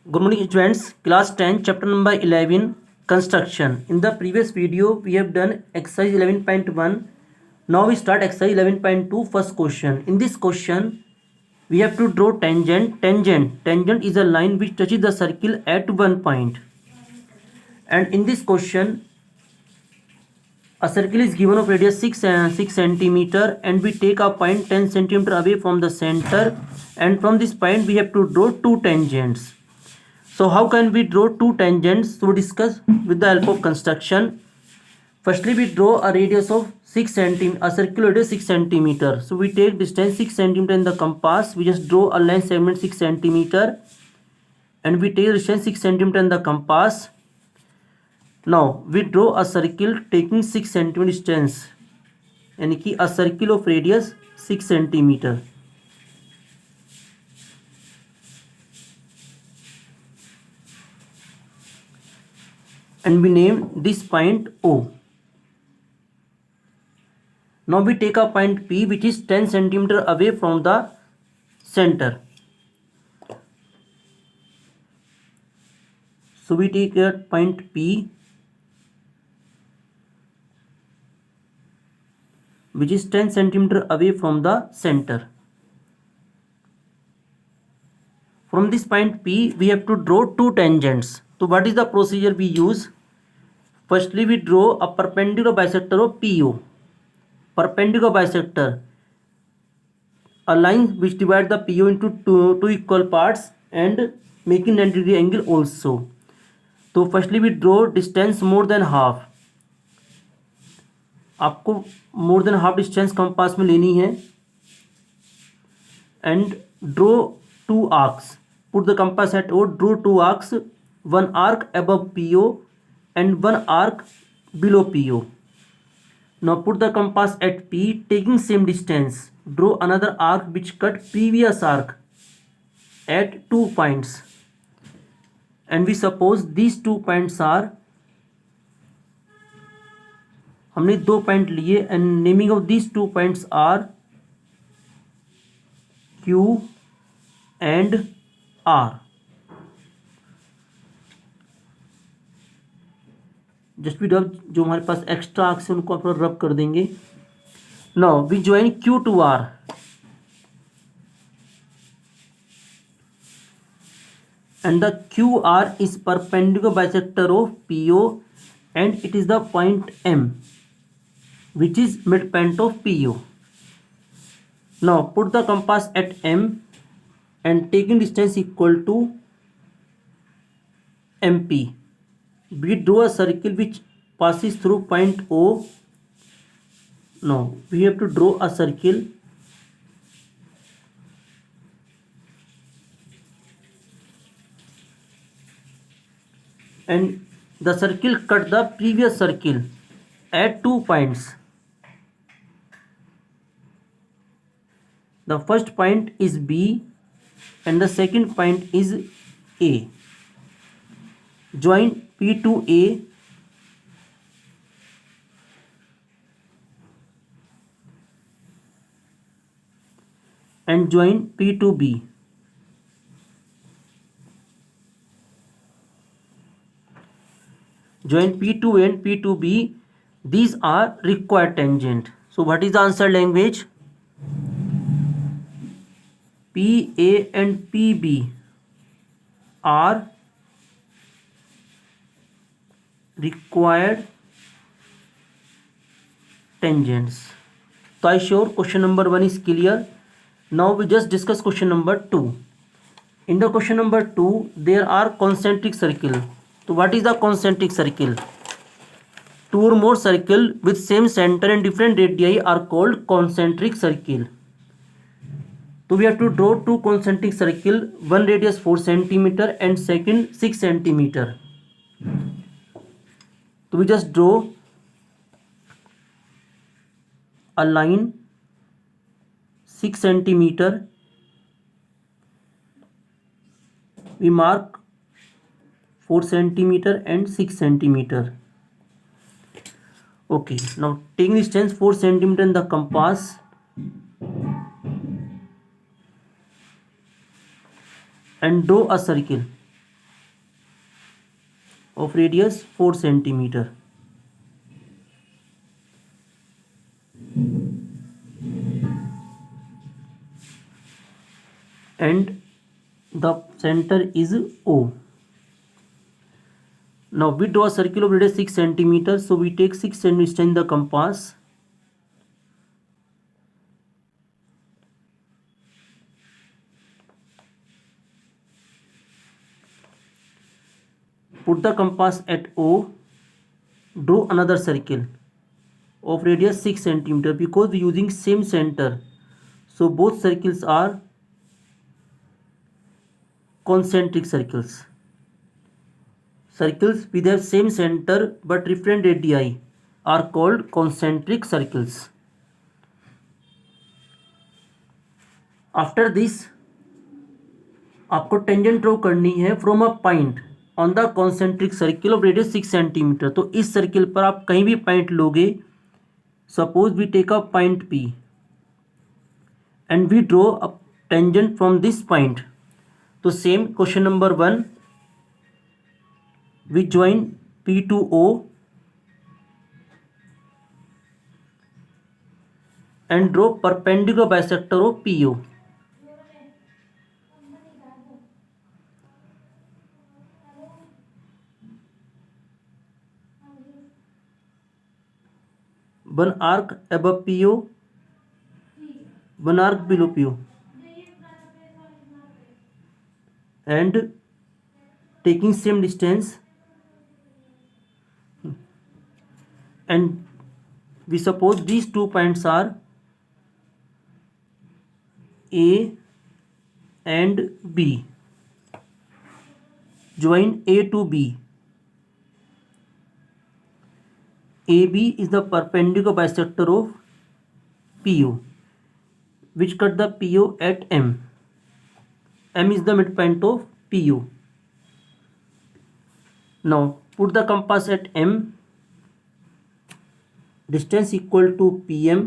Good morning students, class 10 chapter number 11 construction. In the previous video we have done exercise 11.1. Now we start exercise 11.2 first question. In this question we have to draw tangent. Tangent is a line which touches the circle at one point. And in this question a circle is given of radius 6 centimeter and we take a point 10 centimeter away from the center, and from this point we have to draw two tangents. So how can we draw two tangents? So we discuss with the help of construction. Firstly we draw a radius of 6 centimeter, a circular radius 6 centimeter. So we take distance 6 centimeter in the compass. We just draw a line segment 6 centimeter and we take distance 6 centimeter in the compass. Now we draw a circle taking 6 centimeter distance, यानी कि a circle of radius 6 centimeter. And we name this point O. Now we take a point P which is 10 centimeter away from the center. So we take a point P which is 10 centimeter away from the center. From this point P we have to draw two tangents. So what is the procedure we use? Firstly we draw a perpendicular bisector of PO. Perpendicular bisector, a line which divides the PO into two equal parts and making 90 degree angle also. So firstly we draw distance more than half. आपको more than half distance compass में लेनी है and draw two arcs. Put the compass at O. Draw two arcs, one arc above PO and one arc below PO. Now put the compass at P, taking same distance. Draw another arc which cut previous arc at 2 points. And we suppose these 2 points are, हमने 2 point लिए and naming of these 2 points are Q and R. Just भी रब, जो हमारे पास extra arcs है उनको आप rub कर देंगे. Now we join Q to R. And the QR is perpendicular bisector of PO and it is the point M which is midpoint of PO. Now put the compass at M and taking distance equal to MP. We draw a circle which passes through point O. Now we have to draw a circle and the circle cut the previous circle at 2 points. The first point is B and the second point is A. Join P to A and join P to B. Join P to A and P to B. These are required tangent. So what is the answer language? PA and PB are required tangents. So I sure question number 1 is clear. Now we just discuss question number 2. In the question number 2 there are concentric circle. So what is the concentric circle? Two or more circle with same center and different radii are called concentric circle. So we have to draw two concentric circle, one radius 4 centimeter and second 6 centimeter. So we just draw a line 6 centimeter. We mark 4 centimeter and 6 centimeter. Okay, now taking distance 4 centimeter in the compass and draw a circle. of radius 4 centimeter. And the center is O. Now we draw a circle of radius 6 centimeter. So we take 6 centimeter in the compass. Put the compass at O. Draw another circle of radius 6 centimeter because we are using same center. So both circles are concentric circles. Circles with the same center but different radii are called concentric circles. After this आपको tangent draw करनी है from a point on the concentric circle of radius 6 centimetre. तो इस circle पर आप कहीं भी point लोगे. Suppose we take a point P and we draw a tangent from this point. तो same question number 1, we join P to O and draw perpendicular bisector of PO. One arc above PO, one arc below PO, and taking same distance, and we suppose these 2 points are A and B. Join A to B. AB is the perpendicular bisector of PO, which cut the PO at M. M is the midpoint of PO. Now put the compass at M. Distance equal to PM.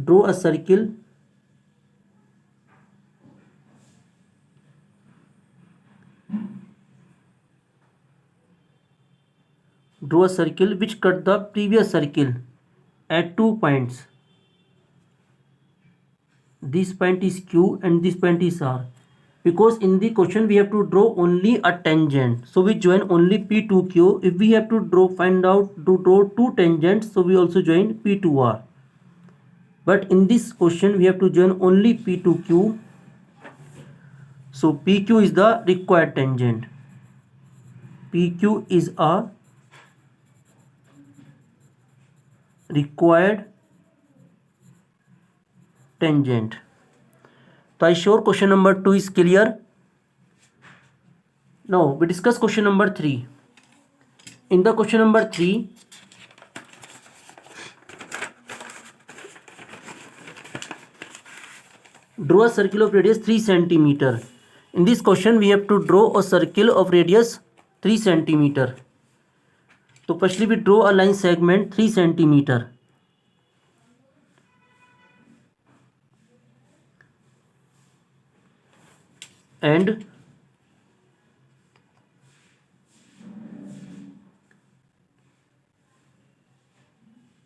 Draw a circle. Draw a circle which cut the previous circle at 2 points. This point is Q and this point is R. Because in the question we have to draw only a tangent, so we join only P to Q. If we have to draw 2 tangents, so we also join P to R. But in this question we have to join only P to Q. So PQ is the required tangent. PQ is a required tangent. So I sure question number 2 is clear. Now we discuss question number 3. In the question number 3, draw a circle of radius 3 centimeter. In this question we have to draw a circle of radius 3 centimeter. So firstly we draw a line segment 3 centimeter. And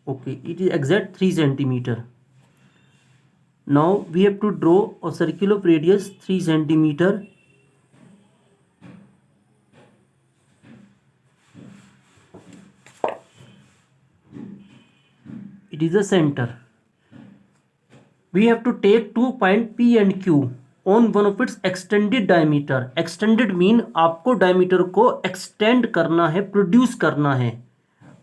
okay, it is exact 3 centimeter. Now we have to draw a circle of radius 3 centimeter. It is the center. We have to take 2 points P and Q on one of its extended diameter. Extended mean आपको diameter को extend करना है, produce करना है.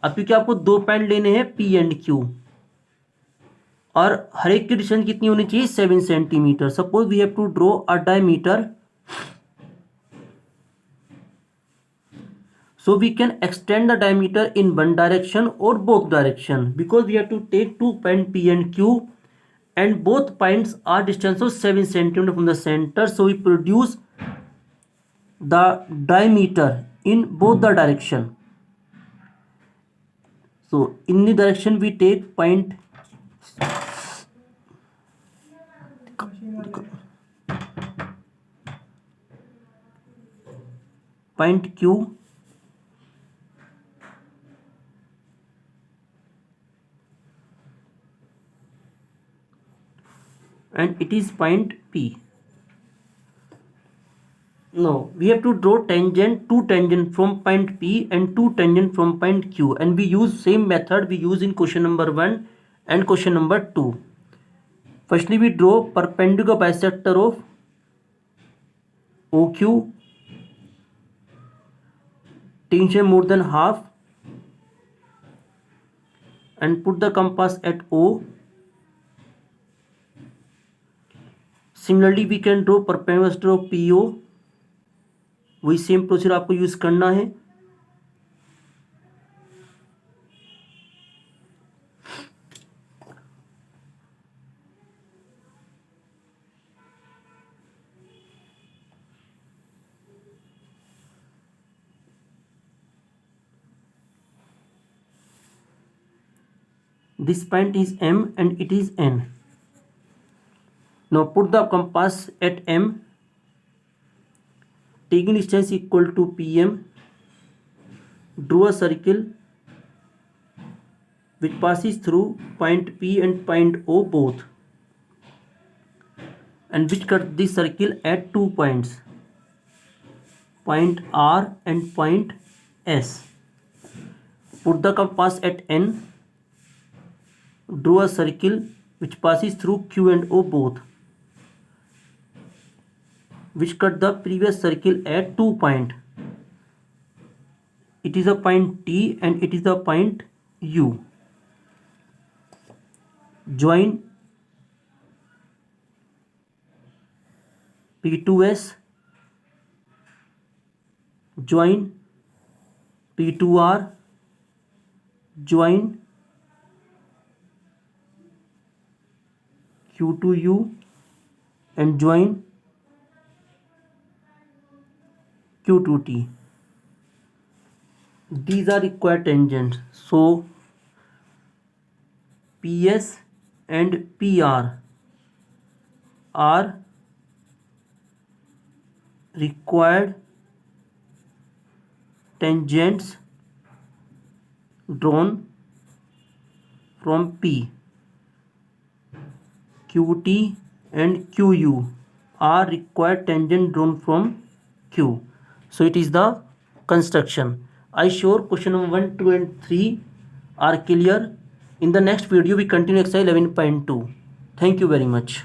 अब क्योंकि आपको 2 point लेने हैं P एंड Q और हर एक की डिस्टेंस कितनी होनी चाहिए 7 centimetre. Suppose we have to draw a diameter, so we can extend the diameter in one direction or both direction, because we have to take 2 points P and Q and both points are distance of 7 centimeter from the center. So we produce the diameter in both the direction. So in the direction we take point point Q and it is point P. Now we have to draw two tangent from point P and two tangent from point Q, and we use same method we use in question number 1 and question number 2. Firstly, we draw perpendicular bisector of OQ, tangent more than half, and put the compass at O. Similarly, we can draw perpendicular of PO. वही same procedure आपको use करना है. This point is M and it is N. Now put the compass at M. Taking distance equal to PM, draw a circle which passes through point P and point O both, and which cut this circle at 2 points, point R and point S. Put the compass at N, draw a circle which passes through Q and O both, which cut the previous circle at 2 point. It is a point T and it is a point U. Join P2S, join P2R, join Q2U, and join Q2T. These are required tangents. So PS and PR are required tangents drawn from P. QT and QU are required tangent drawn from Q. So it is the construction. I sure question number 1, 2 and 3 are clear. In the next video we continue exercise 11.2. Thank you very much.